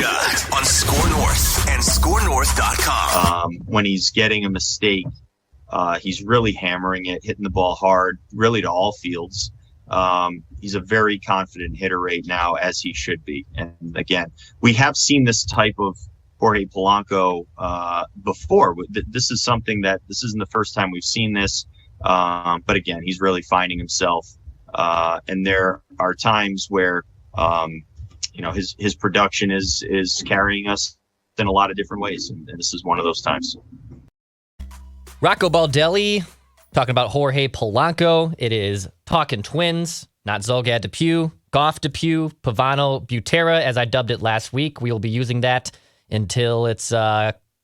Shot on SKOR North and SKORNorth.com. When he's getting a mistake, he's really hammering it, hitting the ball hard, really to all fields. He's a very confident hitter right now, as he should be. And again, we have seen this type of Jorge Polanco before. This is something that this isn't the first time we've seen this. But again, he's really finding himself. And there are times where, his production is carrying us in a lot of different ways. And this is one of those times. Rocco Baldelli talking about Jorge Polanco. It is Talking Twins, not Zulgad Depew, Goff Depew, Pavano Butera, as I dubbed it last week. We will be using that until it's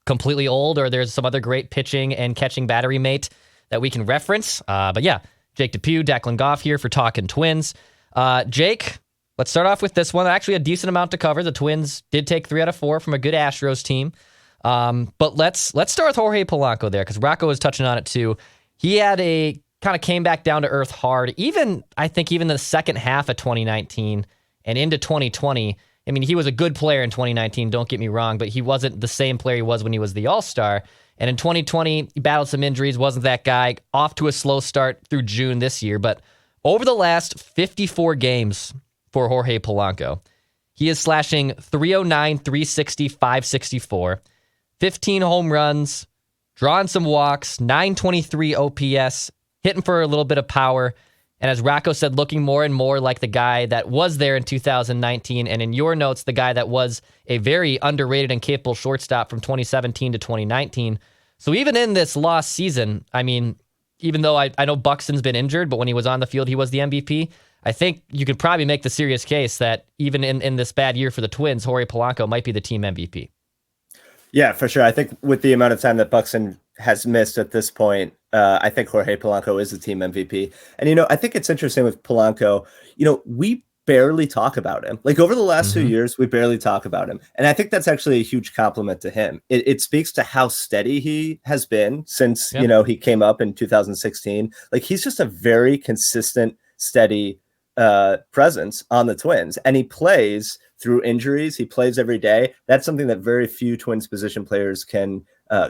completely old or there's some other great pitching and catching battery mate that we can reference. But yeah, Jake Depew, Declan Goff here for Talking Twins. Jake, let's start off with this one. Actually, a decent amount to cover. The Twins did take 3 out of 4 from a good Astros team. But let's start with Jorge Polanco there, because Rocco was touching on it too. He had a kind of came back down to earth hard, I think even the second half of 2019 and into 2020. I mean, he was a good player in 2019, don't get me wrong, but he wasn't the same player he was when he was the All-Star. And in 2020, he battled some injuries, wasn't that guy, off to a slow start through June this year. But over the last 54 games for Jorge Polanco, he is slashing 309, 360, 564, 15 home runs, drawing some walks, 923 OPS, hitting for a little bit of power. And as Rocco said, looking more and more like the guy that was there in 2019. And in your notes, the guy that was a very underrated and capable shortstop from 2017 to 2019. So even in this lost season, I mean, even though I know Buxton's been injured, but when he was on the field, he was the MVP. I think you could probably make the serious case that even in this bad year for the Twins, Jorge Polanco might be the team MVP. Yeah, for sure. I think with the amount of time that Buxton has missed at this point, I think Jorge Polanco is the team MVP. And, I think it's interesting with Polanco, we barely talk about him. Like over the last 2 years, we barely talk about him. And I think that's actually a huge compliment to him. It speaks to how steady he has been since, he came up in 2016. Like he's just a very consistent, steady presence on the Twins. And he plays through injuries. He plays every day. That's something that very few Twins position players can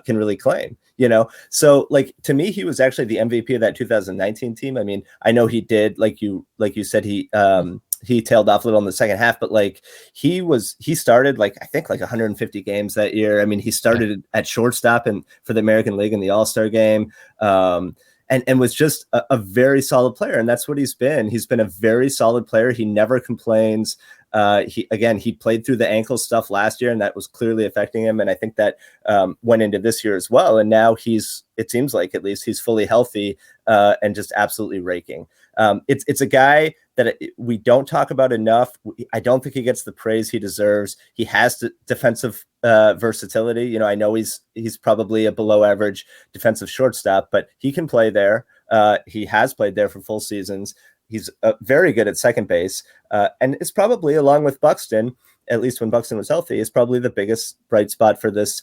really claim, So like, to me, he was actually the MVP of that 2019 team. I mean, I know he did, like you said, he tailed off a little in the second half, but like he started I think 150 games that year. I mean, he started at shortstop and for the American League in the All-Star game. And was just a very solid player. And that's what he's been. He's been a very solid player. He never complains. He played through the ankle stuff last year, and that was clearly affecting him. And I think that went into this year as well. And now it seems like at least he's fully healthy and just absolutely raking. It's a guy that we don't talk about enough. I don't think he gets the praise he deserves. He has the defensive versatility. I know he's probably a below average defensive shortstop, but he can play there. He has played there for full seasons. He's very good at second base, and it's probably, along with Buxton, at least when Buxton was healthy, is probably the biggest bright spot for this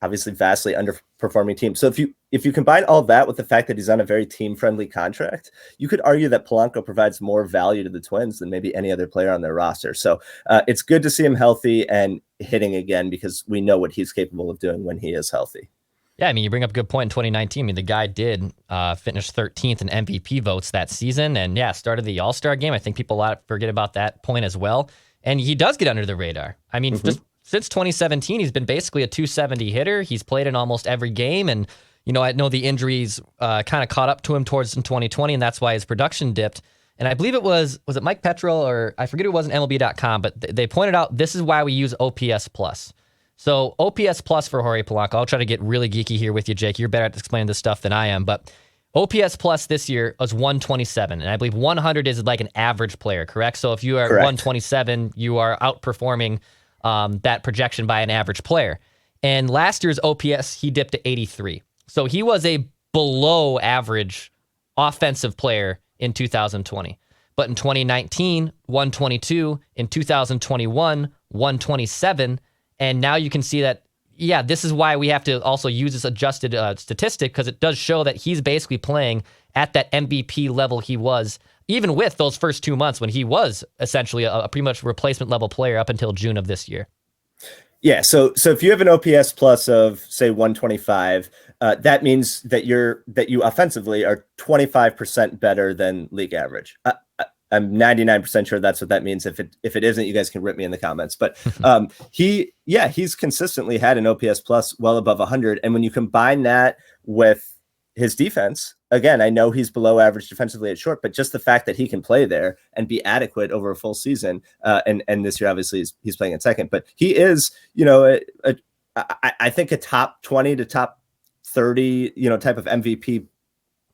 obviously vastly underperforming team. So if you combine all that with the fact that he's on a very team-friendly contract, you could argue that Polanco provides more value to the Twins than maybe any other player on their roster. So it's good to see him healthy and hitting again, because we know what he's capable of doing when he is healthy. Yeah, I mean, you bring up a good point in 2019. I mean, the guy did finish 13th in MVP votes that season, and started the All-Star game. I think people a lot forget about that point as well. And he does get under the radar. I mean, just since 2017, he's been basically a 270 hitter. He's played in almost every game, and I know the injuries kind of caught up to him towards in 2020, and that's why his production dipped. And I believe it was it Mike Petrel, or I forget who it was in MLB.com, but they pointed out this is why we use OPS plus. So OPS plus for Jorge Polanco, I'll try to get really geeky here with you, Jake. You're better at explaining this stuff than I am, but OPS plus this year was 127, and I believe 100 is like an average player, correct? So if you are 127, you are outperforming that projection by an average player. And last year's OPS, he dipped to 83. So he was a below average offensive player in 2020. But in 2019, 122. In 2021, 127. And now you can see that, this is why we have to also use this adjusted statistic, because it does show that he's basically playing at that MVP level he was, even with those first 2 months when he was essentially a pretty much replacement level player up until June of this year. Yeah, so if you have an OPS plus of say 125, that means that you offensively are 25% better than league average. I'm 99% sure that's what that means. If it isn't, you guys can rip me in the comments. But he's consistently had an OPS plus well above 100, and when you combine that with his defense, again, I know he's below average defensively at short, but just the fact that he can play there and be adequate over a full season, and this year obviously he's playing at second, but he is, I think a top 20 to top 30, type of MVP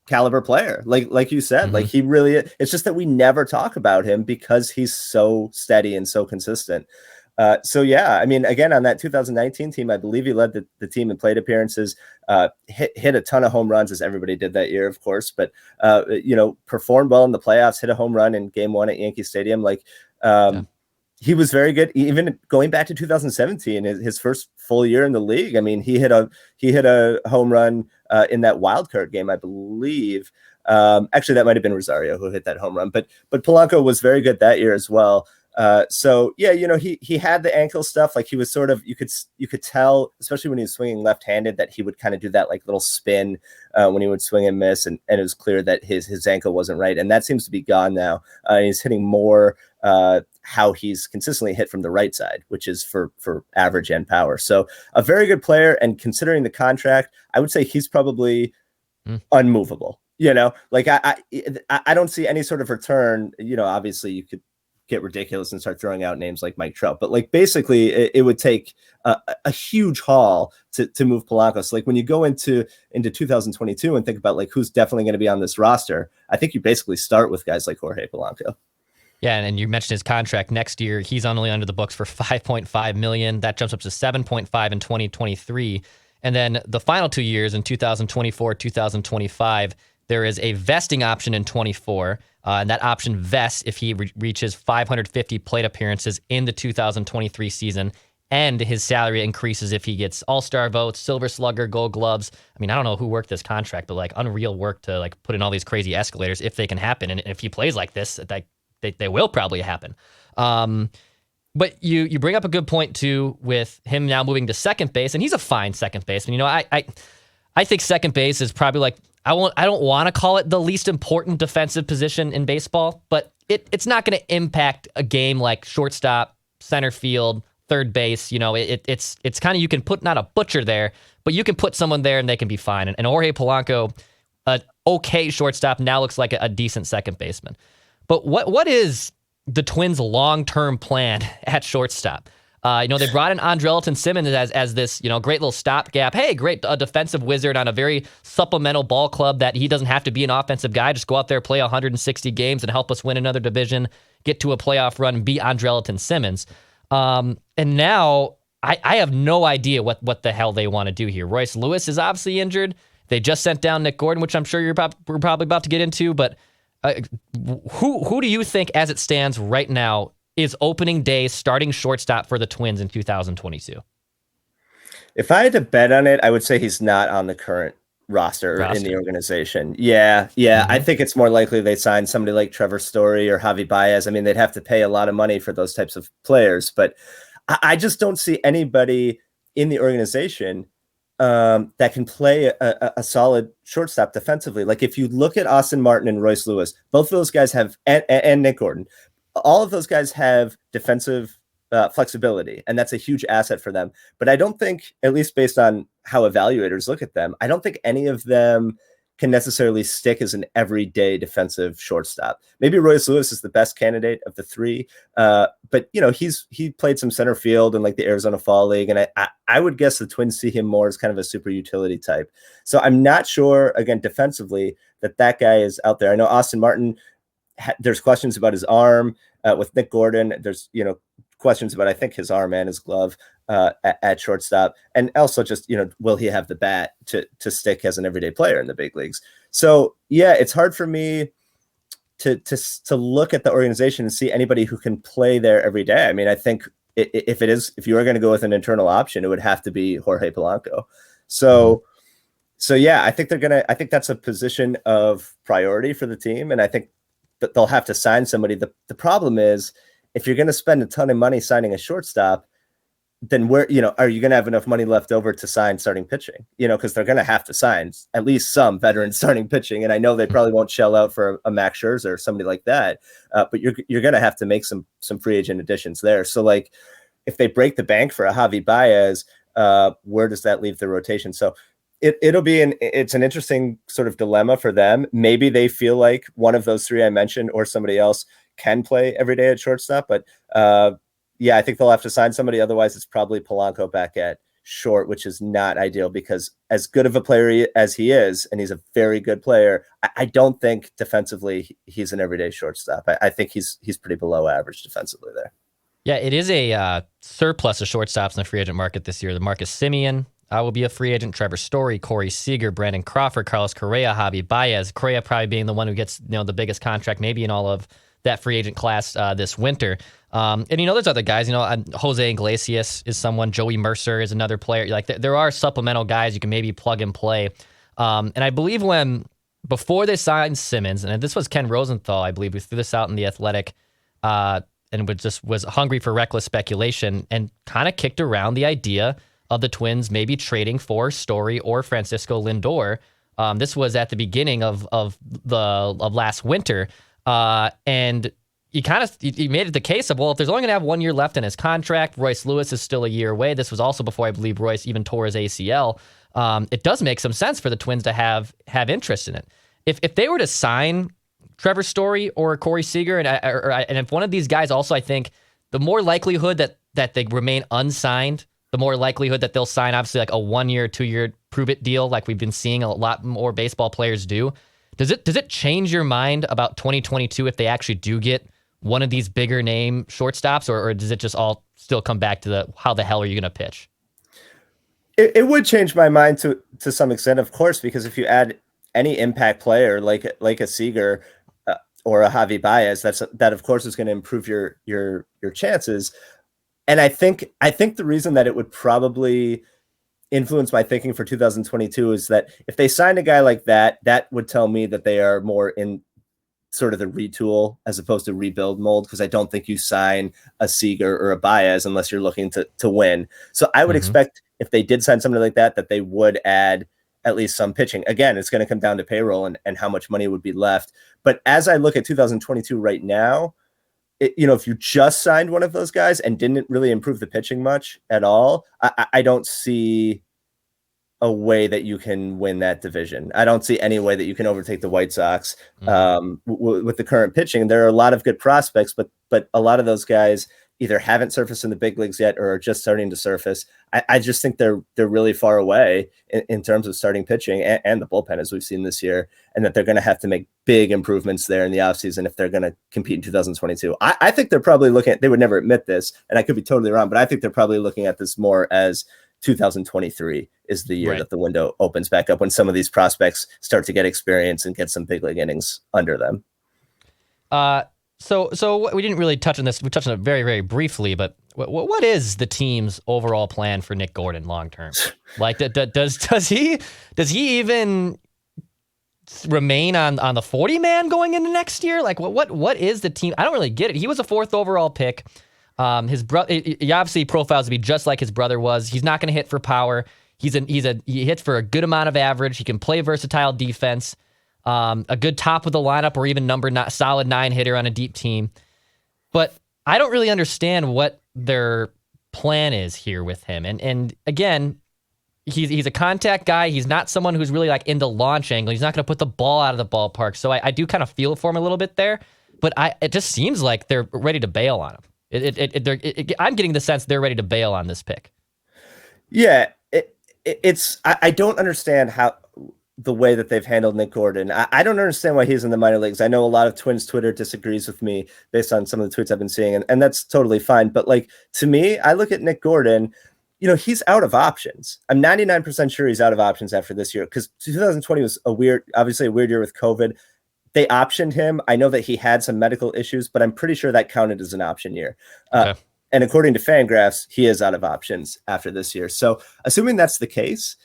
caliber player. Like you said, like he really is. It's just that we never talk about him because he's so steady and so consistent. So yeah, I mean, again, on that 2019 team, I believe he led the team in plate appearances, hit a ton of home runs, as everybody did that year, of course, but performed well in the playoffs, hit a home run in Game 1 at Yankee Stadium. He was very good, even going back to 2017, his first full year in the league. I mean, he hit a home run in that wild card game, I believe. Actually, that might have been Rosario who hit that home run, but Polanco was very good that year as well. So yeah, he had the ankle stuff. Like he was sort of, you could tell, especially when he was swinging left-handed, that he would kind of do that like little spin when he would swing and miss, and it was clear that his ankle wasn't right, and that seems to be gone now. He's hitting more how he's consistently hit from the right side, which is for average and power. So a very good player, and considering the contract, I would say he's probably unmovable. Like I don't see any sort of return. Obviously you could get ridiculous and start throwing out names like Mike Trout, but like basically it would take a huge haul to move Polanco. So like when you go into 2022 and think about like who's definitely going to be on this roster, I think you basically start with guys like Jorge Polanco. Yeah, and you mentioned his contract next year. He's only under the books for $5.5 million. That jumps up to $7.5 in 2023. And then the final 2 years in 2024, 2025, there is a vesting option in 24. And that option vests if he reaches 550 plate appearances in the 2023 season. And his salary increases if he gets all-star votes, Silver Slugger, Gold Gloves. I mean, I don't know who worked this contract, but like unreal work to like put in all these crazy escalators if they can happen. And if he plays like this, they will probably happen. But you bring up a good point too with him now moving to second base, and he's a fine second baseman. I think second base is probably like, I don't want to call it the least important defensive position in baseball, but it's not going to impact a game like shortstop, center field, third base. It's kind of, you can put not a butcher there, but you can put someone there and they can be fine. And Jorge Polanco, an okay shortstop, now looks like a decent second baseman. But what is the Twins' long-term plan at shortstop? They brought in Andrelton Simmons as this, great little stopgap. Hey, great, a defensive wizard on a very supplemental ball club that he doesn't have to be an offensive guy. Just go out there, play 160 games, and help us win another division, get to a playoff run, and be Andrelton Simmons. And now I have no idea what the hell they want to do here. Royce Lewis is obviously injured. They just sent down Nick Gordon, which I'm sure we're probably about to get into, but who do you think, as it stands right now, is opening day starting shortstop for the Twins in 2022? If I had to bet on it, I would say he's not on the current roster. In the organization. Yeah. I think it's more likely they sign somebody like Trevor Story or Javi Baez. I mean, they'd have to pay a lot of money for those types of players, but I just don't see anybody in the organization that can play a solid shortstop defensively. Like if you look at Austin Martin and Royce Lewis, both of those guys have, and Nick Gordon, all of those guys have defensive flexibility, and that's a huge asset for them. But I don't think, at least based on how evaluators look at them, I don't think any of them can necessarily stick as an everyday defensive shortstop. Maybe Royce Lewis is the best candidate of the three, but he played some center field in like the Arizona Fall League, and I would guess the Twins see him more as kind of a super utility type. So I'm not sure, again, defensively, that guy is out there. I know Austin Martin, there's questions about his arm. With Nick Gordon, there's questions about, I think, his arm and his glove at shortstop, and also just will he have the bat to stick as an everyday player in the big leagues? So yeah, it's hard for me to look at the organization and see anybody who can play there every day. I mean, I think if you are going to go with an internal option, it would have to be Jorge Polanco. So yeah, I think that's a position of priority for the team, and I think that they'll have to sign somebody. The problem is, if you're going to spend a ton of money signing a shortstop, then where, are you going to have enough money left over to sign starting pitching? Because they're going to have to sign at least some veteran starting pitching. And I know they probably won't shell out for a Max Scherzer or somebody like that, but you're going to have to make some free agent additions there. So like, if they break the bank for a Javi Baez, where does that leave the rotation? So it's an interesting sort of dilemma for them. Maybe they feel like one of those three I mentioned or somebody else can play every day at shortstop, but yeah, I think they'll have to sign somebody. Otherwise, it's probably Polanco back at short, which is not ideal because as good of a player as he is, and he's a very good player, I don't think defensively he's an everyday shortstop. I think he's pretty below average defensively there. Yeah, it is a surplus of shortstops in the free agent market this year. The Marcus Semien will be a free agent. Trevor Story, Corey Seager, Brandon Crawford, Carlos Correa, Javi Baez. Correa probably being the one who gets the biggest contract maybe in all of that free agent class this winter. And there's other guys. Jose Iglesias is someone. Joey Mercer is another player. Like there are supplemental guys you can maybe plug and play. And I believe before they signed Simmons, and this was Ken Rosenthal, I believe, who threw this out in The Athletic, and was hungry for reckless speculation and kind of kicked around the idea of the Twins maybe trading for Story or Francisco Lindor. This was at the beginning of last winter. And you made it the case of, well, if there's only going to have 1 year left in his contract, Royce Lewis is still a year away. This was also before I believe Royce even tore his ACL. It does make some sense for the Twins to have interest in it. If they were to sign Trevor Story or Corey Seager, and if one of these guys also, I think the more likelihood that they remain unsigned, the more likelihood that they'll sign obviously like a 1 year, 2 year prove it deal like we've been seeing a lot more baseball players do. Does it change your mind about 2022 if they actually do get one of these bigger name shortstops, or does it just all still come back to how the hell are you going to pitch? It would change my mind to some extent, of course, because if you add any impact player like a Seager or a Javi Baez, that of course is going to improve your chances. And I think the reason that it would probably influence my thinking for 2022 is that if they sign a guy like that, that would tell me that they are more in sort of the retool as opposed to rebuild mold, because I don't think you sign a Seager or a Baez unless you're looking to win. So I would expect if they did sign somebody like that they would add at least some pitching. Again, it's going to come down to payroll and how much money would be left. But as I look at 2022 right now, if you just signed one of those guys and didn't really improve the pitching much at all, I don't see a way that you can win that division. I don't see any way that you can overtake the White Sox with the current pitching. There are a lot of good prospects, but a lot of those guys either haven't surfaced in the big leagues yet or are just starting to surface. I just think they're really far away in terms of starting pitching and the bullpen, as we've seen this year, and that they're going to have to make big improvements there in the offseason if they're going to compete in 2022. I think they're probably looking at, they would never admit this, and I could be totally wrong, but I think they're probably looking at this more as 2023 is the year that the window opens back up when some of these prospects start to get experience and get some big league innings under them. So we didn't really touch on this. We touched on it very, very briefly, but what is the team's overall plan for Nick Gordon long term? Like, does he even remain on the 40 man going into next year? Like, what is the team? I don't really get it. He was a 4th overall pick. His brother, he obviously profiles to be just like his brother was. He's not going to hit for power. He hits for a good amount of average. He can play versatile defense. A good top of the lineup or even solid 9 hitter on a deep team. But I don't really understand what their plan is here with him. And again, he's a contact guy. He's not someone who's really like into launch angle. He's not going to put the ball out of the ballpark. So I do kind of feel for him a little bit there. But it just seems like they're ready to bail on him. I'm getting the sense they're ready to bail on this pick. Yeah, I don't understand how the way that they've handled Nick Gordon. I don't understand why he's in the minor leagues. I know a lot of Twins Twitter disagrees with me based on some of the tweets I've been seeing, and that's totally fine. But like, to me, I look at Nick Gordon, he's out of options. I'm 99% sure he's out of options after this year, because 2020 was obviously a weird year with COVID. They optioned him. I know that he had some medical issues, but I'm pretty sure that counted as an option year. Okay. And according to Fangraphs, he is out of options after this year. So assuming that's the case,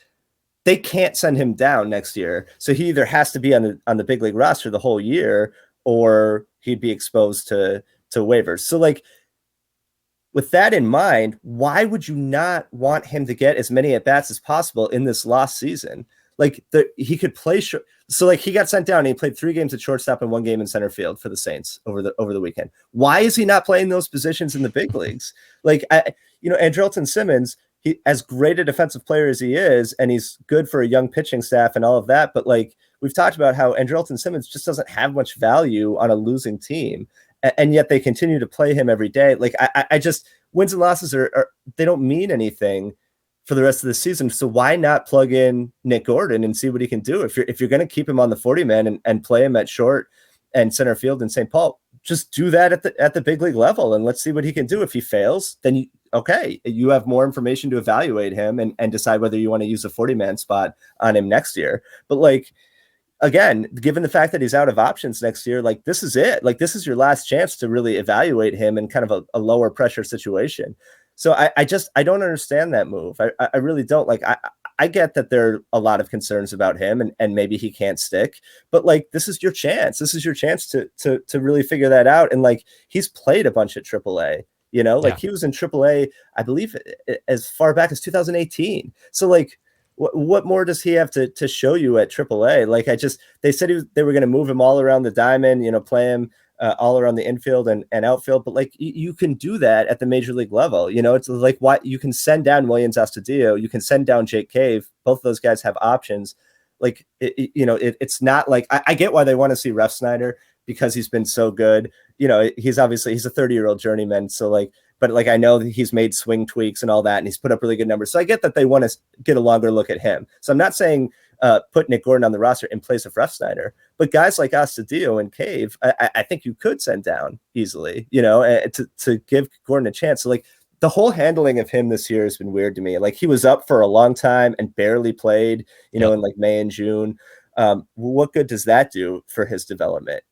they can't send him down next year. So he either has to be on the big league roster the whole year, or he'd be exposed to waivers. So like with that in mind, why would you not want him to get as many at bats as possible in this lost season? Like he could play so like he got sent down and he played 3 games at shortstop and 1 game in center field for the Saints over the weekend. Why is he not playing those positions in the big leagues? Like Andrelton Simmons, he as great a defensive player as he is, and he's good for a young pitching staff and all of that. But like we've talked about how Andrelton Simmons just doesn't have much value on a losing team, and yet they continue to play him every day. Like I just wins and losses are they don't mean anything for the rest of the season. So why not plug in Nick Gordon and see what he can do? If you're going to keep him on the 40 man and play him at short and center field in St. Paul, just do that at the big league level and let's see what he can do. If he fails, then you have more information to evaluate him and decide whether you want to use a 40 man spot on him next year. But like, again, given the fact that he's out of options next year, like this is it. Like this is your last chance to really evaluate him in kind of a lower pressure situation. So I don't understand that move. I really don't. Like I get that there are a lot of concerns about him and maybe he can't stick, but like this is your chance. This is your chance to really figure that out. And like he's played a bunch at AAA, he was in AAA, I believe, as far back as 2018. So like what more does he have to show you at AAA? Like they said they were going to move him all around the diamond, play him all around the infield and outfield, but like you can do that at the major league level. It's like why you can send down Willians Astudillo, you can send down Jake Cave. Both those guys have options. Like it's not like I get why they want to see Refsnyder because he's been so good. He's a 30-year-old journeyman. So like, but like I know that he's made swing tweaks and all that, and he's put up really good numbers. So I get that they want to get a longer look at him. So I'm not saying put Nick Gordon on the roster in place of Refsnyder, but guys like Astudillo and Cave, I think you could send down easily, to give Gordon a chance. So like the whole handling of him this year has been weird to me. Like he was up for a long time and barely played, in like May and June. What good does that do for his development?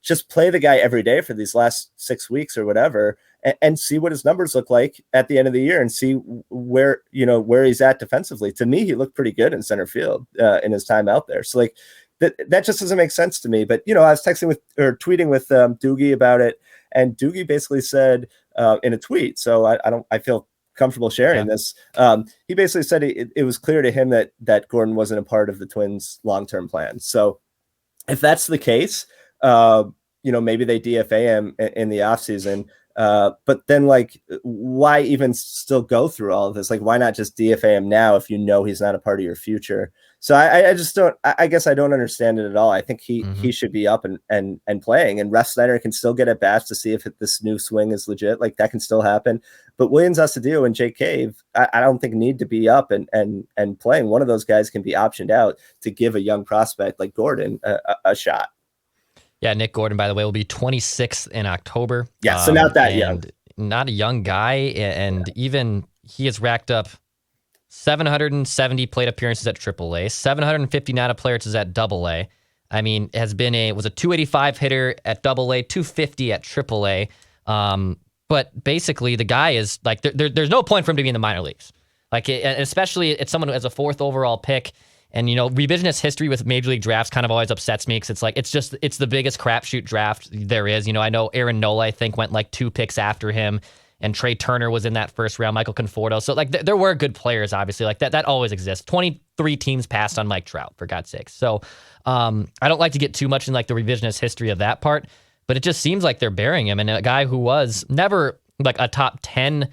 Just play the guy every day for these last 6 weeks or whatever, and see what his numbers look like at the end of the year and see where he's at defensively. To me, he looked pretty good in center field in his time out there. So like that just doesn't make sense to me. But, I was tweeting with Doogie about it, and Doogie basically said in a tweet, so I feel comfortable sharing this. He basically said it was clear to him that Gordon wasn't a part of the Twins' long-term plan. So if that's the case, maybe they DFA him in the offseason. But then like, why even still go through all of this? Like, why not just DFA him now if he's not a part of your future? So I just don't, I guess I don't understand it at all. I think he should be up and playing, and Refsnyder can still get at bats to see if this new swing is legit. Like that can still happen. But Willians Astudillo and Jake Cave, I don't think need to be up and playing. One of those guys can be optioned out to give a young prospect like Gordon a shot. Yeah, Nick Gordon, by the way, will be 26th in October. Yeah, so not that young. Not a young guy, and even he has racked up 770 plate appearances at AAA, 759 appearances at AA. I mean, was a 285 hitter at AA, 250 at AAA. But basically, the guy is like, there's no point for him to be in the minor leagues. Like, especially it's someone who has a 4th overall pick. And, revisionist history with major league drafts kind of always upsets me because it's like, it's the biggest crapshoot draft there is. I know Aaron Nola, I think, went like 2 picks after him, and Trey Turner was in that first round, Michael Conforto. So like there were good players, obviously, like that always exists. 23 teams passed on Mike Trout, for God's sakes. So I don't like to get too much in like the revisionist history of that part, but it just seems like they're burying him. And a guy who was never like a top 10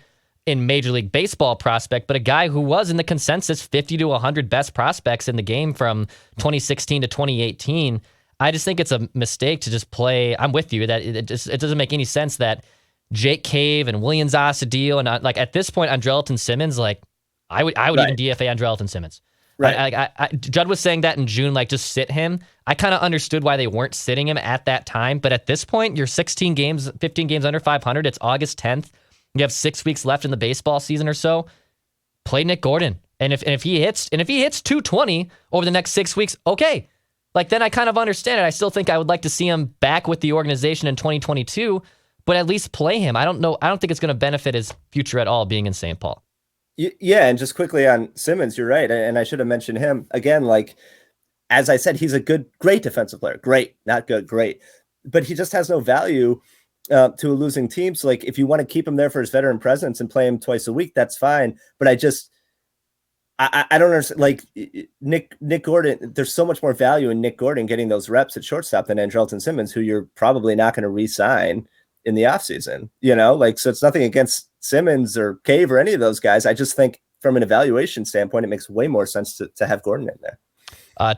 in Major League Baseball prospect, but a guy who was in the consensus 50 to 100 best prospects in the game from 2016 to 2018. I just think it's a mistake to just play. I'm with you that it doesn't make any sense that Jake Cave and Willians Astudillo and like at this point, Andrelton Simmons, like I would even DFA Andrelton Simmons. Right. Judd was saying that in June, like just sit him. I kind of understood why they weren't sitting him at that time, but at this point, you're 16 games, 15 games under 500. It's August 10th. You have 6 weeks left in the baseball season or so. Play Nick Gordon, and if he hits 220 over the next 6 weeks, okay. Like then I kind of understand it. I still think I would like to see him back with the organization in 2022, but at least play him. I don't think it's going to benefit his future at all being in St. Paul. Yeah, and just quickly on Simmons, you're right, and I should have mentioned him again. Like as I said, he's a great defensive player. Great, not good, great, but he just has no value to a losing team. So like, if you want to keep him there for his veteran presence and play him twice a week, that's fine. But I don't understand. Like Nick Gordon, there's so much more value in Nick Gordon getting those reps at shortstop than Andrelton Simmons, who you're probably not going to re-sign in the offseason, like, so it's nothing against Simmons or Cave or any of those guys. I just think from an evaluation standpoint, it makes way more sense to have Gordon in there.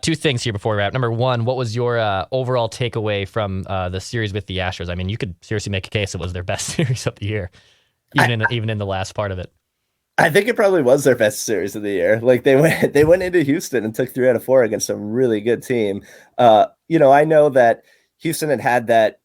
Two things here before we wrap. Number one, what was your overall takeaway from the series with the Astros? I mean, you could seriously make a case it was their best series of the year, even in the last part of it. I think it probably was their best series of the year. Like they went into Houston and took 3 out of 4 against a really good team. I know that Houston had that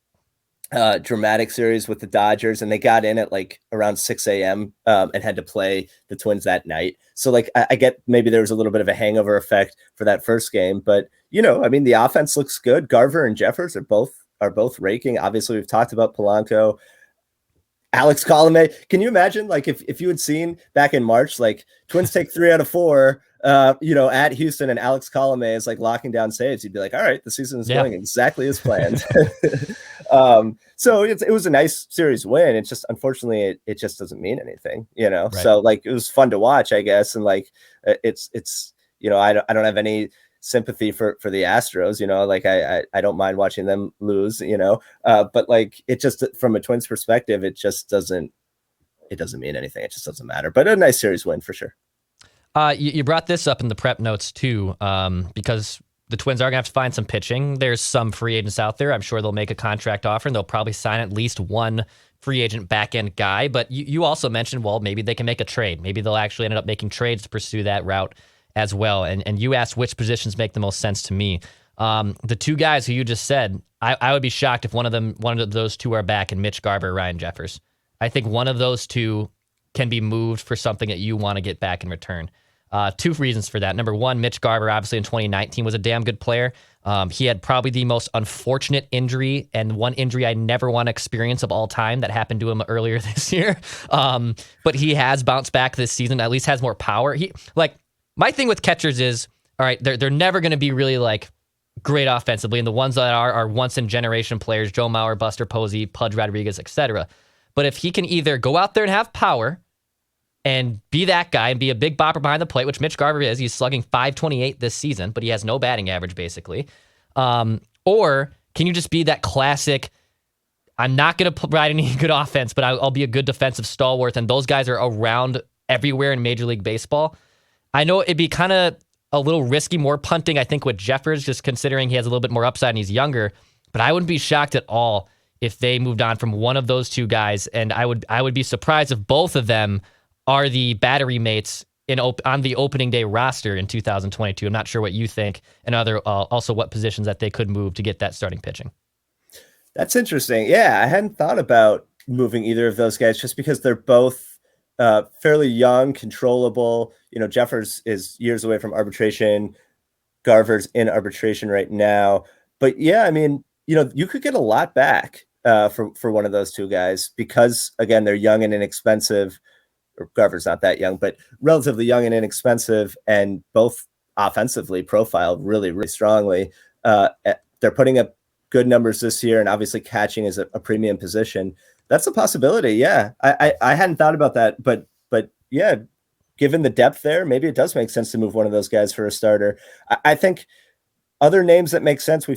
dramatic series with the Dodgers, and they got in at like around 6 a.m. And had to play the Twins that night. So like I get maybe there was a little bit of a hangover effect for that first game, but the offense looks good. Garver and Jeffers are both raking. Obviously, we've talked about Polanco. Alex Colomé. Can you imagine, like, if you had seen back in March, like Twins take 3 out of 4, at Houston, and Alex Colomé is like locking down saves, you'd be like, all right, the season is going exactly as planned. So it was a nice series win. It's just, unfortunately, it just doesn't mean anything, Right. So like, it was fun to watch, I guess. And like, it's I don't have any sympathy for the Astros, like I don't mind watching them lose, but like, it just, from a Twins perspective, it doesn't mean anything. It just doesn't matter, but a nice series win for sure. You brought this up in the prep notes too, because the Twins are gonna have to find some pitching. There's some free agents out there. I'm sure they'll make a contract offer and they'll probably sign at least one free agent back end guy, but you also mentioned, well, maybe they can make a trade. Maybe they'll actually end up making trades to pursue that route as well. And you asked which positions make the most sense to me. The two guys who you just said, I would be shocked if one of those two are back, and Mitch Garber, Ryan Jeffers. I think one of those two can be moved for something that you want to get back in return. Two reasons for that. Number one, Mitch Garber, obviously in 2019, was a damn good player. He had probably the most unfortunate injury, and one injury I never want to experience of all time, that happened to him earlier this year. But he has bounced back this season, at least has more power. My thing with catchers is, all right, they're never going to be really like great offensively, and the ones that are once in generation players, Joe Mauer, Buster Posey, Pudge Rodriguez, etc. But if he can either go out there and have power and be that guy and be a big bopper behind the plate, which Mitch Garber is, he's slugging .528 this season, but he has no batting average basically. Or can you just be that classic, I'm not going to provide any good offense, but I'll be a good defensive stalwart, and those guys are around everywhere in Major League Baseball. I know it'd be kind of a little risky, more punting, I think, with Jeffers, just considering he has a little bit more upside and he's younger. But I wouldn't be shocked at all if they moved on from one of those two guys. And I would be surprised if both of them are the battery mates on the opening day roster in 2022. I'm not sure what you think, and also what positions that they could move to get that starting pitching. That's interesting. Yeah, I hadn't thought about moving either of those guys, just because they're both fairly young, controllable. Jeffers is years away from arbitration. Garver's in arbitration right now. But yeah, I mean, you could get a lot back for one of those two guys, because again, they're young and inexpensive. Or Garver's not that young, but relatively young and inexpensive, and both offensively profiled really, really strongly. They're putting up good numbers this year, and obviously catching is a premium position. That's a possibility. Yeah. I hadn't thought about that, but yeah, given the depth there, maybe it does make sense to move one of those guys for a starter. I think other names that make sense, you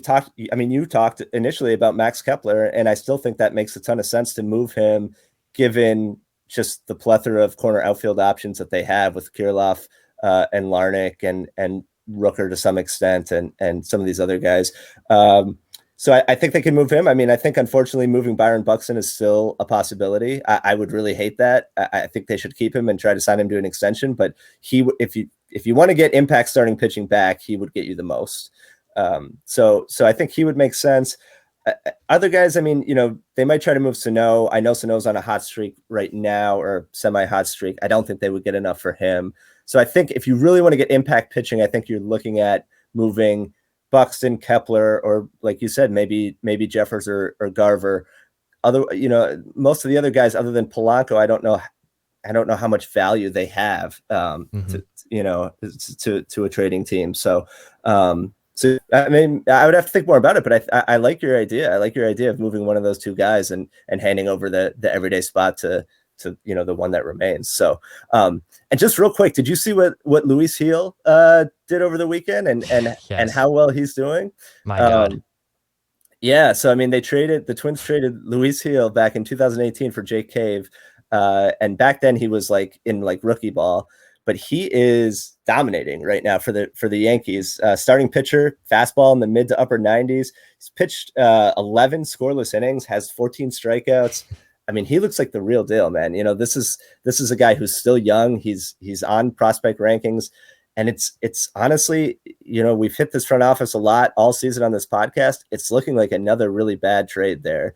talked initially about Max Kepler, and I still think that makes a ton of sense to move him, given just the plethora of corner outfield options that they have with Kirilloff and Larnach and Rooker to some extent, and some of these other guys. So I think they can move him. I mean, I think unfortunately moving Byron Buxton is still a possibility. I would really hate that. I think they should keep him and try to sign him to an extension. But if you want to get impact starting pitching back, he would get you the most. So I think he would make sense. Other guys, I mean, they might try to move Sano. I know Sano's on a hot streak right now, or semi-hot streak. I don't think they would get enough for him. So I think if you really want to get impact pitching, I think you're looking at moving Buxton, Kepler, or like you said, maybe Jeffers or Garver. Most of the other guys other than Polanco, I don't know how much value they have to a trading team. So So, I mean, I would have to think more about it, but I like your idea. I like your idea of moving one of those two guys and handing over the everyday spot to the one that remains. So, and just real quick, did you see what Luis Heel did over the weekend and Yes. how well he's doing? My God. Yeah. So, I mean, the Twins traded Luis Heel back in 2018 for Jake Cave. And back then he was like in like rookie ball, but he is dominating right now for the Yankees. Starting pitcher, fastball in the mid to upper 90s. He's pitched 11 scoreless innings, has 14 strikeouts. I mean, he looks like the real deal, man. This is a guy who's still young. He's on prospect rankings. And it's honestly, we've hit this front office a lot all season on this podcast. It's looking like another really bad trade there,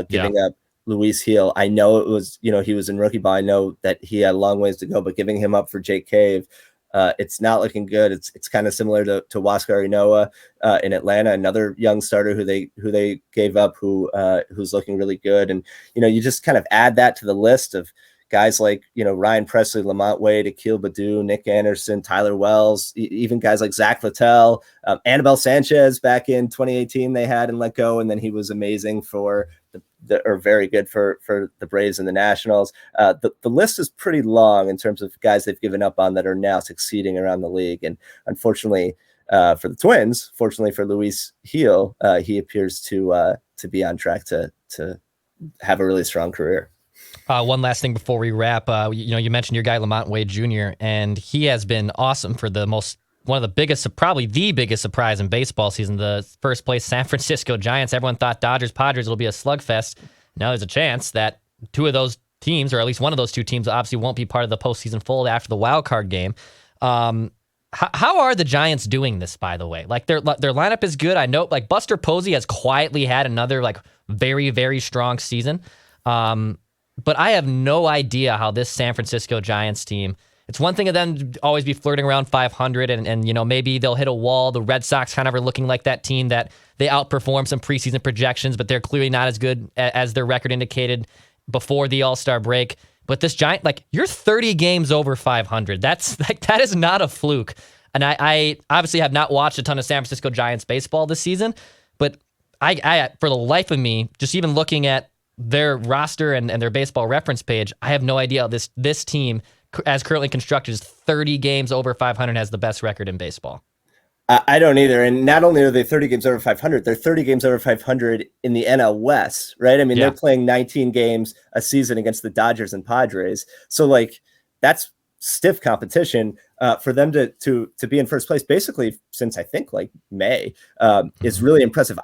giving up Luis Heel. I know it was, he was in rookie ball. I know that he had a long ways to go, but giving him up for Jake Cave, it's not looking good. It's kind of similar to Huascar Ynoa in Atlanta, another young starter who they gave up, who's looking really good. And you just kind of add that to the list of guys like Ryan Presley, Lamont Wade, Akil Baddoo, Nick Anderson, Tyler Wells, even guys like Zach Littell, Anibal Sanchez back in 2018 they had and let go, and then he was amazing for or very good for the Braves and the Nationals. The list is pretty long in terms of guys they've given up on that are now succeeding around the league. And unfortunately for the Twins, fortunately for Luis Heel, he appears to be on track to have a really strong career. One last thing before we wrap. You mentioned your guy Lamont Wade Jr., and he has been awesome for one of the biggest, probably the biggest surprise in baseball season. The first place San Francisco Giants. Everyone thought Dodgers Padres will be a slugfest. Now there's a chance that two of those teams, or at least one of those two teams, obviously won't be part of the postseason fold after the wild card game. How are the Giants doing this, by the way? Like their lineup is good. I know like Buster Posey has quietly had another like very, very strong season. But I have no idea how this San Francisco Giants team, it's one thing of them to always be flirting around 500 and maybe they'll hit a wall. The Red Sox kind of are looking like that team that they outperform some preseason projections, but they're clearly not as good as their record indicated before the All-Star break. But this Giant, like you're 30 games over 500. That's like, that is not a fluke. And I obviously have not watched a ton of San Francisco Giants baseball this season, but I for the life of me, just even looking at their roster and their baseball reference page, I have no idea how this team, as currently constructed, is 30 games over 500, has the best record in baseball. I don't either. And not only are they 30 games over 500, they're 30 games over 500 in the NL West, right? I mean, they're playing 19 games a season against the Dodgers and Padres. So like that's stiff competition for them to be in first place, basically since I think like May, is really impressive.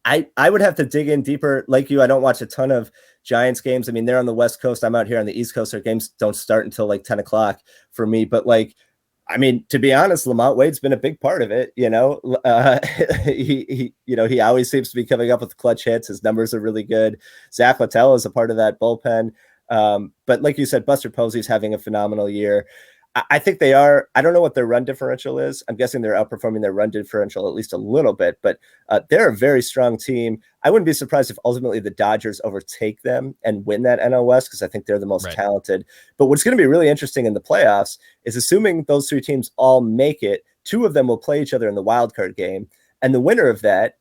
I would have to dig in deeper. Like you, I don't watch a ton of Giants games. I mean, they're on the West Coast. I'm out here on the East Coast. Their games don't start until like 10 o'clock for me. But like, I mean, to be honest, Lamont Wade's been a big part of it. He always seems to be coming up with clutch hits. His numbers are really good. Zach Littell is a part of that bullpen. But like you said, Buster Posey's having a phenomenal year. I think they are. I don't know what their run differential is. I'm guessing they're outperforming their run differential at least a little bit, but they're a very strong team. I wouldn't be surprised if ultimately the Dodgers overtake them and win that NL West because I think they're the most talented. But what's going to be really interesting in the playoffs is assuming those three teams all make it, two of them will play each other in the wild card game. And the winner of that,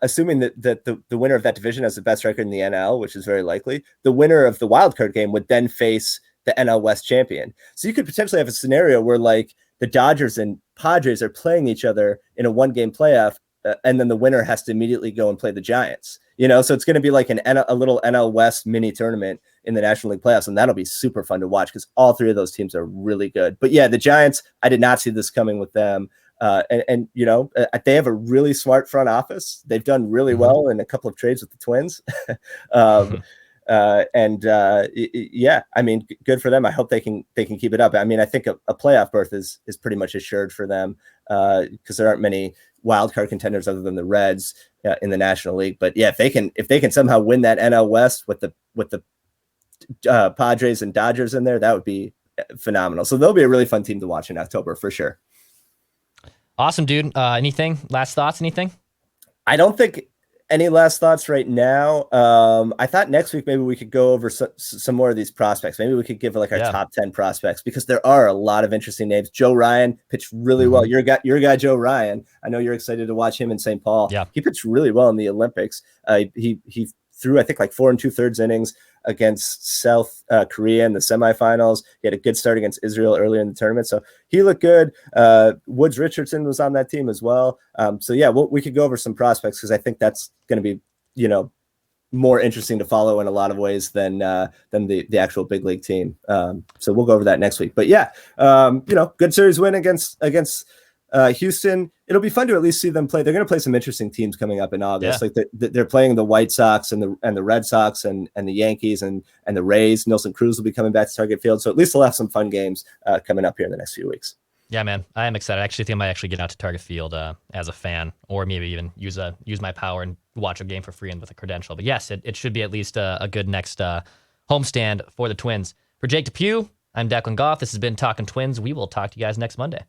assuming that the winner of that division has the best record in the NL, which is very likely, the winner of the wild card game would then face the NL West champion. So you could potentially have a scenario where like the Dodgers and Padres are playing each other in a 1-game playoff, and then the winner has to immediately go and play the Giants. So it's going to be like a little NL West mini tournament in the National League playoffs, and that'll be super fun to watch because all three of those teams are really good. But yeah, the Giants, I did not see this coming with them. They have a really smart front office. They've done really well in a couple of trades with the Twins. I mean, good for them. I hope they can keep it up. I mean, I think a playoff berth is pretty much assured for them because there aren't many wild card contenders other than the Reds in the National League. But yeah, if they can somehow win that NL West with the Padres and Dodgers in there, that would be phenomenal. So they'll be a really fun team to watch in October for sure. Awesome, dude. Anything? Last thoughts? Anything? I don't think Any last thoughts right now? I thought next week maybe we could go over some more of these prospects. Maybe we could give like our top 10 prospects, because there are a lot of interesting names. Joe Ryan pitched really well. Your guy, Joe Ryan. I know you're excited to watch him in St. Paul. Yeah. He pitched really well in the Olympics. He threw, I think, like 4 2/3 innings against South Korea in the semifinals. He had a good start against Israel earlier in the tournament. So he looked good. Woods Richardson was on that team as well. So yeah, we could go over some prospects, because I think that's going to be, more interesting to follow in a lot of ways than the actual big league team. So we'll go over that next week. But yeah, good series win against Houston. It'll be fun to at least see them play. They're going to play some interesting teams coming up in August. Yeah. Like they're playing the White Sox and the Red Sox and the Yankees and the Rays. Nelson Cruz will be coming back to Target Field. So at least they'll have some fun games coming up here in the next few weeks. Yeah, man, I am excited. I actually think I might actually get out to Target Field as a fan, or maybe even use my power and watch a game for free and with a credential. But yes, it should be at least a good next homestand for the Twins. For Jake Depew, I'm Declan Goff. This has been Talking Twins. We will talk to you guys next Monday.